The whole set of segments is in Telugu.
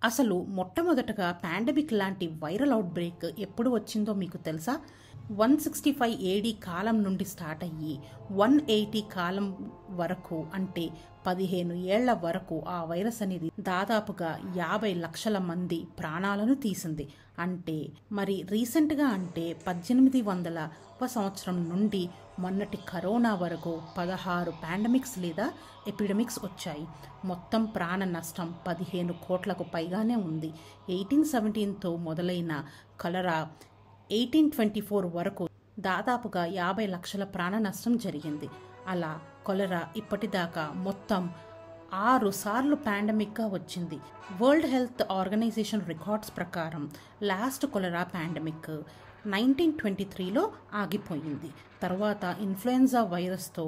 అసలు మొట్టమొదటగా పాండమిక్ లాంటి వైరల్ అవుట్బ్రేక్ ఎప్పుడు వచ్చిందో మీకు తెలుసా? 165 ఏడీ కాలం నుండి స్టార్ట్ అయ్యి 180 కాలం వరకు, అంటే 15 ఏళ్ల వరకు ఆ వైరస్ అనేది దాదాపుగా 50 లక్షల మంది ప్రాణాలను తీసింది. అంటే మరి రీసెంట్గా అంటే 1800వ సంవత్సరం నుండి మొన్నటి కరోనా వరకు 16 పాండమిక్స్ లేదా ఎపిడమిక్స్ వచ్చాయి. మొత్తం ప్రాణ నష్టం 15 కోట్లకు పైగానే ఉంది. 1817తో మొదలైన కలరా 1824 వరకు దాదాపుగా 50 లక్షల ప్రాణ నష్టం జరిగింది. అలా కొలరా ఇప్పటిదాకా మొత్తం 6 సార్లు పాండమిక్గా వచ్చింది. వరల్డ్ హెల్త్ ఆర్గనైజేషన్ రికార్డ్స్ ప్రకారం లాస్ట్ కొలరా పాండమిక్ 1923లో ఆగిపోయింది. తర్వాత ఇన్ఫ్లుయెన్జా వైరస్తో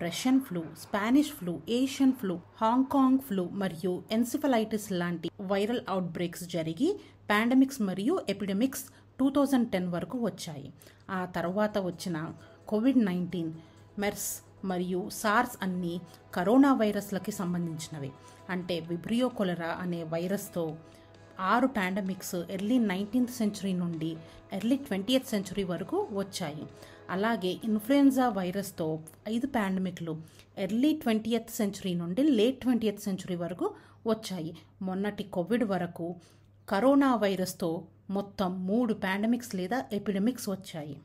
Russian flu, Spanish flu, Asian flu, Hong ఫ్లూ మరియు ఎన్సిఫలైటిస్ లాంటి వైరల్ అవుట్బ్రేక్స్ జరిగి పాండమిక్స్ మరియు ఎపిడమిక్స్ 2010 వరకు వచ్చాయి. ఆ తర్వాత వచ్చిన కోవిడ్-19, మెర్స్ మరియు సార్స్ అన్నీ కరోనా వైరస్లకి సంబంధించినవి. అంటే విబ్రియో కొలెరా అనే వైరస్తో 6 పాండమిక్స్ ఎర్లీ 19th సెంచురీ నుండి ఎర్లీ 20th సెంచురీ వరకు వచ్చాయి. అలాగే ఇన్ఫ్లుయెన్జా వైరస్తో 5 పాండమిక్లు ఎర్లీ 20th సెంచురీ నుండి లేట్ 20th సెంచురీ వరకు వచ్చాయి. మొన్నటి కోవిడ్ వరకు కరోనా వైరస్తో మొత్తం 3 పాండమిక్స్ లేదా ఎపిడమిక్స్ వచ్చాయి.